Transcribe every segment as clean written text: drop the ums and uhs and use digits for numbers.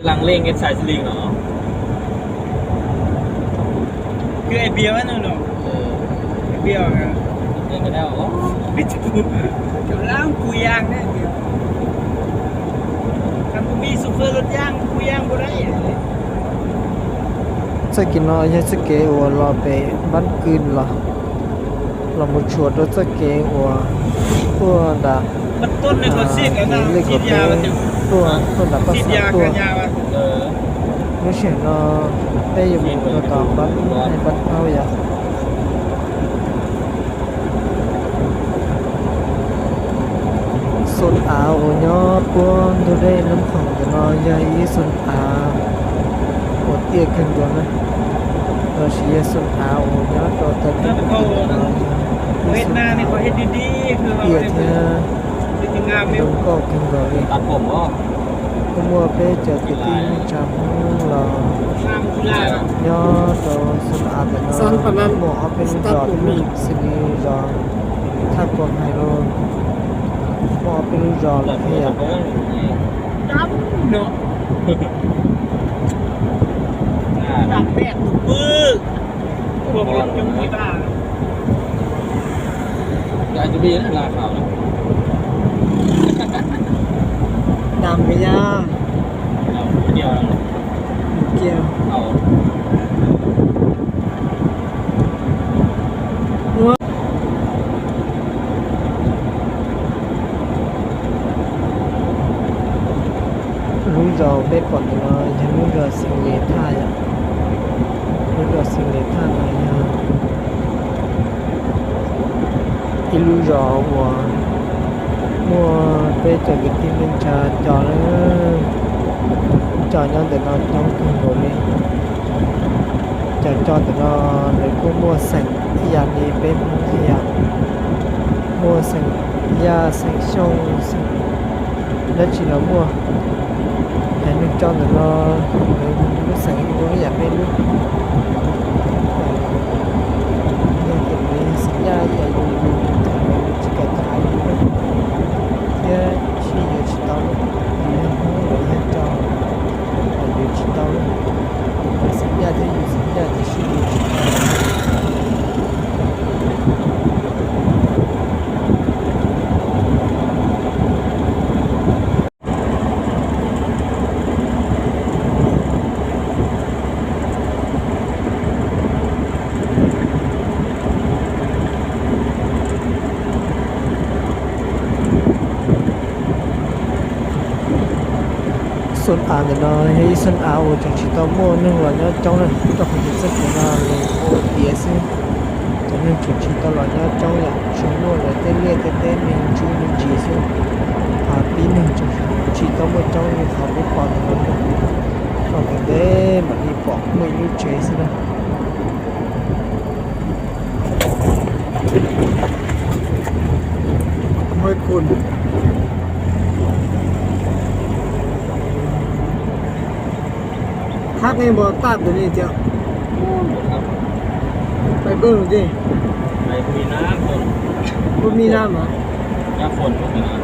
ลังเล่งเก็ตสายสลิงเหรอคือไอเบียวนั่นเนาะไอเบียวนะ เล่นก็ได้เหรอ ไม่ถูกกำลังคุยยางเนี่ยเดียวทำมีซูเปอร์รถย่างคุยยางบ่ได้สกินน้อยสเกอวรอไปบ้านคืนเหรอเรามาชวนรถสเกอวพวกดา มันต้นในคนซีดแล้วนะ เล็ก ซี กว่า ดยามันจะ ตัวดับภา ซีด ษาย า ตัว กันยาวะ ไม่เชื่อเนาะได้อยู่ตัวต่อบ้านในบ้านเขาอย่าส่วนอาโอยอปวนดูได้น้ำของแต่น้อยใหญ่ส่วนอาโอเตี้ยขึ้นด้วยนะเราเชียส่วนอาโอยอตัวแต่ แล้วก็เวทหน้านี่เขาเฮ็ดดีๆคือเขา เตี้ย เนี่ย เท่า เป็นงาม ล เนี่ย งก็ขึ้นก่อนเลย ตัดผมก็ ก็มัวไปเจอที่ที่จำเรา งามกุลาบ ย่อตัวส่วนอาแต่น้อยหมอเป็นจอดมีสิริจอถ้ากดไฮโลหมอเป็นจอด ตัดผม เพีย ก็ ดำเนาะดับแดดถูกปื้อพวกรถจุ่มไม่บ้า อยากจะมีราคาเนาะ ดำไปย่า เอาเดียว เกี่ยว เอา รู้จอไปก่อนเนาะยังรู้จอสิ่งเลท่าอ่ะรู้จอสิ่งเลท่าหน่อยอ่ะที่รู้จอวัวมัวไปเจอที่ที่มันจะจอแล้วจอยังแต่นอนจ้องถึงโดนเลยจอแต่นอนเลยก็มัวสั่งที่อย่างนี้เป็นที่อย่างมัวสั่งยาสั่งช่องสั่งแล้วchỉ là muaให้นึกจอนแต่นอนไม่สั่งไม่อยากได้ลูกอยากเก็บไว้สัญญาอย่าอยู่ทำไมจะกระจายอยู่เยอะชี้เยอะชี้ตาลูกเยอะหัวเยอะจอเยอะชี้ตาลูกสัญญาจะอยู่สัญญาจะชี้เยอะชี้ตา xuân à thì nó hay xuân áo chẳng chỉ tao mua nhưng mà nó trong này tao không biết rất là nó lấy ô tía xí cho nên chỉ tao là nó trong này chúng mua là tên mình chú mình chỉ xí à tí mình chỉ tao mua trong này họ biết còn nó còn cái đấy mà đi bỏ mình như chế xí đó hơi cuốn khác ngay bò tạtตัวนี้เจ้าไปเบิ่งดิ ไปมีน้ำฝน บ่มีน้ำเหรอ น้ำฝนมีน้ำ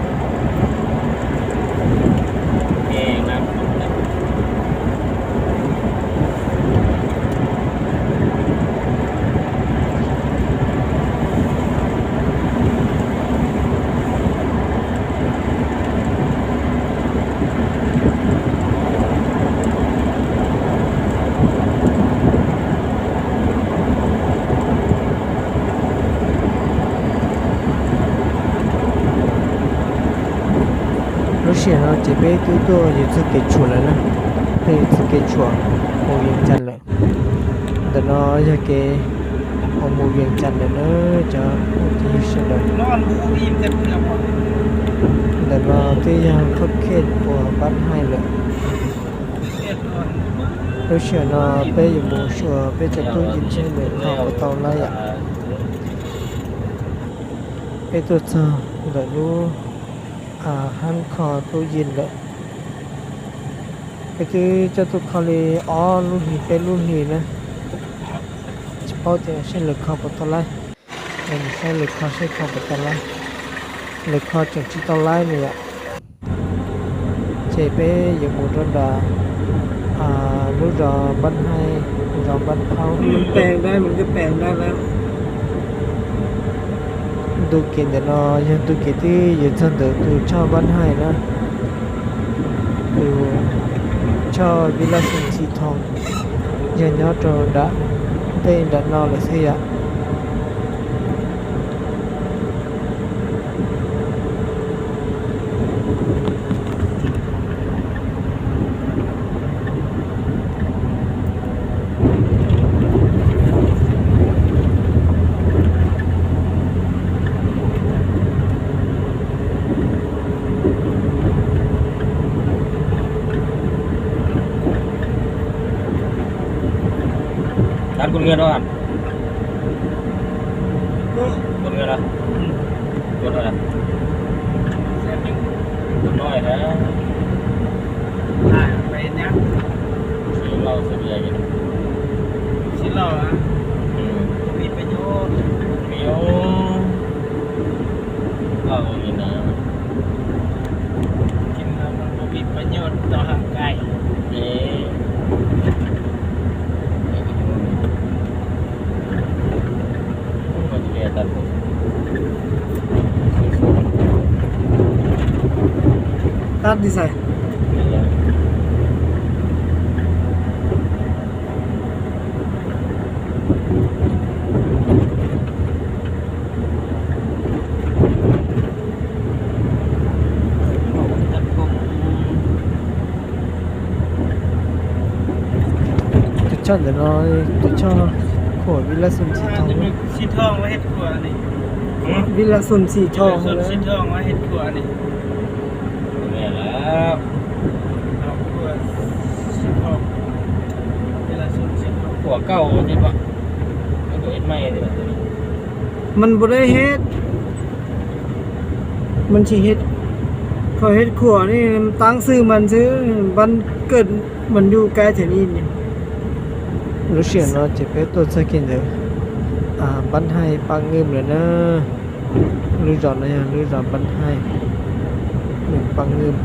เองน้ำฝน lúc xưa nó chỉ biết cái tôi chỉ sẽ kể chùa lại nè thì sẽ kể chùa một viên chân lại để nó cho cái một viên chân để nó cho chỉ sẽ được นอนบูอิ่มแต่เปลือกหมด để nó cái khắc kết của bắt hai lượng เรียบร้อย lúc xưa nó bây giờ một chùa bây giờ tôi nhìn trên để họ tàu lại ạ bây tôi chờ để lúc hắn kho tôi nhìn lại cái thứ cho tôi kho li luôn hì cái luôn hì nè chỉ bao giờ sẽ lực kho của tôi lại mình sẽ lực kho của tôi lại lực kho chẳng chỉ tôi lại này ạ chỉ bé giờ một lần là รู้รอบ้านให้รอบ้านเขา มันแปลงได้มันก็แปลงได้แล้ว ดูเก่งแต่นอยังดูเก่งที่ยืนสันเดอร์ดูชอบบ้านให้นะดูชอบวิลล่าสิงสีทองยังยอดโดดะเต้นดันนอเลยสิอะร้านคุณเงินด้วยคุณเงินละคุณอะไรแสนหนึ่งคุณน้อยนะ ไปนะ ซื้อเหล้าซื้อเบียร์กิน ชิ้นเราอ่ะมีประโยชน์ มีโอ้เหล้ากินนะ กินแล้วมันก็มีประโยชน์ต่อร่างกาย นี่ก็จะเรียนตัดผม ตัดดีไซน์ ตัดผม จะชอบแต่นอจะชอบขวดวิลล่าสิงสีทอง จะมีชิ้นทองไว้เห็ดขวนี่ วิลล่าสิงสีทอง ส่วน เลย ชิ้นทองไว้เห็ดขวนี่ แม่แล้ว เอาขวชิ้นทองเวลาส่วนชิ้นทอง หัวเก่าใช่ปะไม่ตัวเอ็ดไม่เลยแบบนี้ มันบ่ได้เฮ็ดมันสิเฮ็ดเขาเฮ็ดขัวนี่ตั้งซื้อมันซื้อวันเกิดมันอยู่ใกล้แถวนี้นี่รู้เสียงเนาะจะไปตัวสกินเด้อบ้านให้ปังเงิมเลยนะรู้จอดนะยังรู้จอดบ้านให้หนึ่งปังเงิม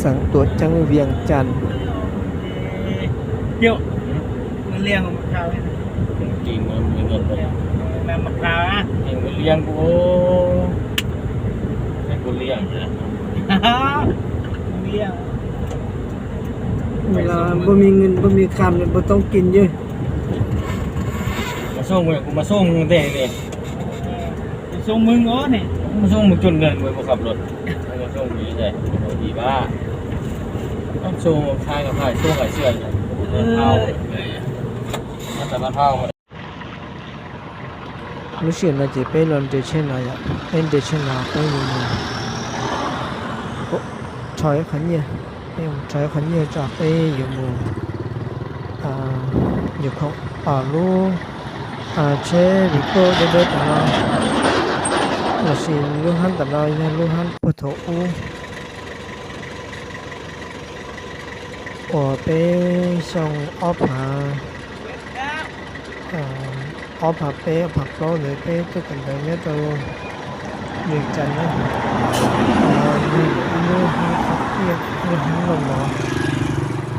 สั่งตัวจังเวียงจันทน์ เดี๋ยวมันเลี้ยงของมะพร้าวให้นะ จริงมันมีเงินเลย น้ำมะพร้าวนะ เองไปเลี้ยงกูให้กูเลี้ยงนะ เลี้ยง เวลาบ่มีเงินบ่มีคำเนี่ยบ่ต้องกินเยอะ มาส่งกูมาส่งเด็กนี่ ส่งมึงโอ้เนี่ย มาส่งมึงจนเงินกูมาขับรถมาส่งดีใจดีบ้าต้องส่งทายกับทายส่งไก่เชื่อเนี่ยเท้ามาแต่มาเท้า รู้เสียงนะจะไปลอนเดเชนอะไรเป็นเดเชนอะไรไปอยู่นี่โอ้ถอยขันเนี่ยถอยขันเนี่ยจากไปอยู่หมู่อยู่ของลูเชริโกเดตนาเราสิลูกฮันตนาเนี่ยลูกฮันพุทโธไปส่งออฟหาออฟหาไปผักโลเลยไปตัวกันเดินเนี่ยตัวเรียนจันนะลูกฮันขับเรียกลูกฮันลงมา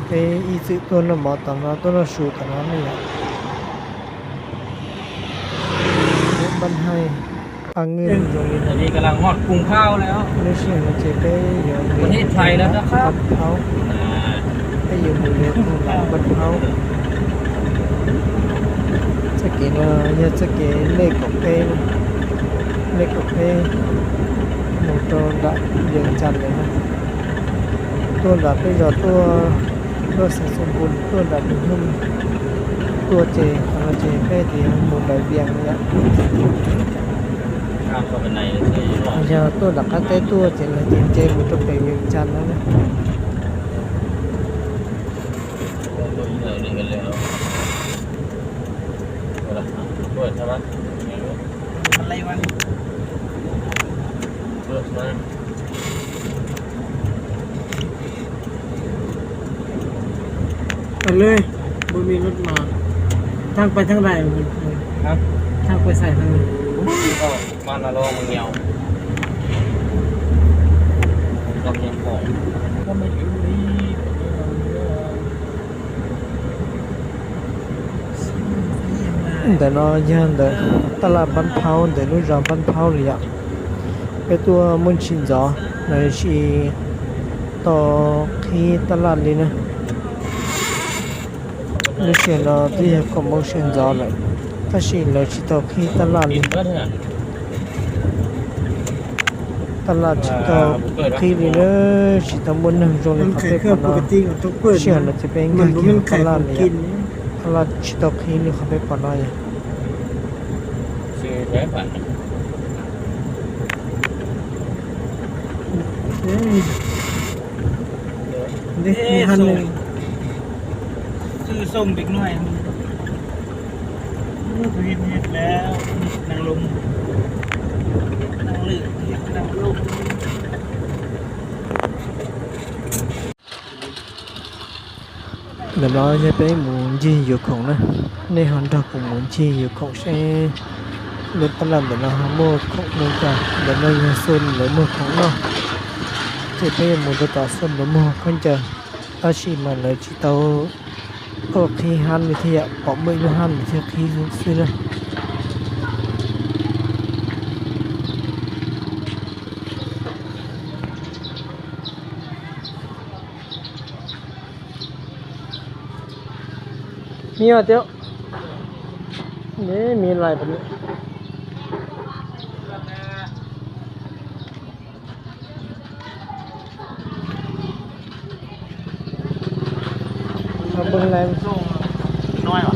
ไปอีสิตัวลงมาตอนนั้นตัวเราชูตอนนั้นเนี่ยบันให้ปังเงินตรงนี้ ตอนนี้กำลังฮอดกรุงข้าวแล้ว ไม่ใช่มันจะไปอยู่ ประเทศไทยแล้วนะครับ บันเทาไปอยู่บริเวณหลังบันเทาสเกนเนี่ยสเกนเลขของเพลเลขของเพลหมูตัวดับเรียงจันเลยนะตัวดับไปรอตัวสังสมบูรณ์ตัวดับหนึ่งหุ้มตัวเจของเจเป้ที่หมุนใบเบียงเนี่ย ข้ามเข้าไปในใช่ไหม giờ tôi đặt cái té tua chỉ là trên một trăm bảy mươi trăm đó nè ตัวใหญ่เลยกันแล้วเปิดใช่ไหม อะไรวะ เปิดมา ไปเลยบ่มีรถมาทางไปทางใดมัน ครับ ทางไปใส่ทางนี้ ก็มาละลองมึงเงียวลองยังของก็ไม่รู้ดี แต่เราย่านเดตลาดบ้านเผาเดนู่นรอบ้านเผาเลยอ่ะไปตัวมุนชินจอในชีต่อที่ตลาดเลยนะนี่เสียเราที่ก็มุนชินจอเลยถ้าชีเราชีต่อที่ตลาด บิ เลย นเบิดเนี่ย ตลาดชีต่อที่เลยเนอะชีต่อมุนหนึ่งจงเลย มัน เขา ไข่ ไป เครื่ ก่ อ อง น ปก นะ ติของทุกเปิด เชื่อเราจะเป็น มั เงิ น น บ่ เกี่ แม่ ยวน กับตลาดเลย ไข่ของกิน ตลาดชีต่อที่นี่เขาไปก่อนนะ ชื่อแท้ฝัน เด็กมีพันหนึ่งซื้อส้มเด็กน้อยเห็ดแล้วนางลมนางลือเห็ดนางลม เดี๋ยวเราจะไปหมุนจีอยู่ของนะในหอนดอกของหมุนจีอยู่ของใช้รถตลาดเดี๋ยวเราหาโมดของเมืองกันเดี๋ยวเราจะส่วนหรือโมดของเราจะไปหมุนต่อส่วนหรือโมดคนจะอาชีพมาเลยที่เตาก็ที่หันวิทยาปอบมือยูหันวิทยาที่ซื้อนะมีอะไรเดี๋ยวนี่มีอะไรแบบนี้มาเบิ่งอะไร น้อยหรอ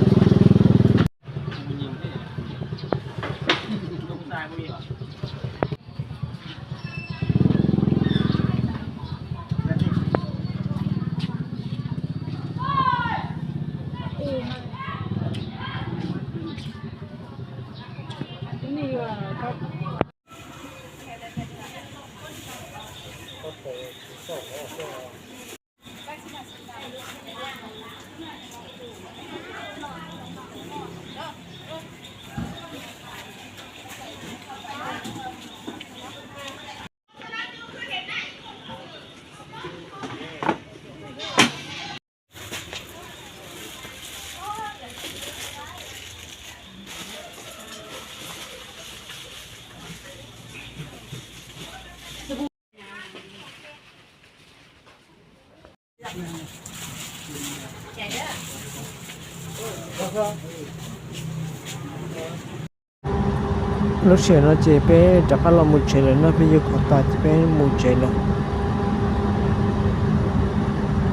lúc xưa nó chỉ bé chắc là một chế là nó bây giờ còn ta chỉ bé một chế là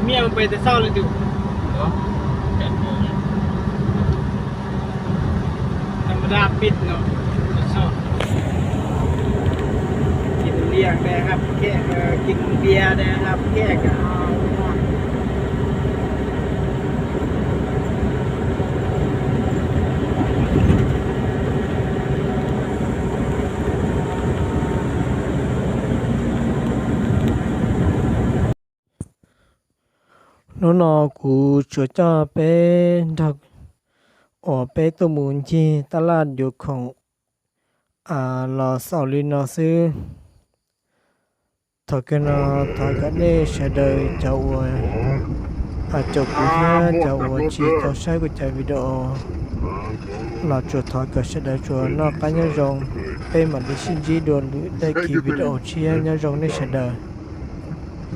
เมียมันไปแต่เศร้าเลยดู เนาะ8 โมง ธรรมดาปิดเนาะเศร้ากินเลี้ยงได้ครับแค่กินเบียร์ได้ครับแค่ก็เอา nó nó cú cho cho bé đặc ở bé tôi muốn chi ta là đượcของlà sau li nó sư thôi cái nó thôi cái này sẽ đợi cháu cháu cú ha cháu chỉ cháu sai của cháu video là chuột thôi cái sẽ đợi chuột nó cá nhân rồng bên mà đi xin gì đồn để khi video chia nhau rồng này sẽ đợi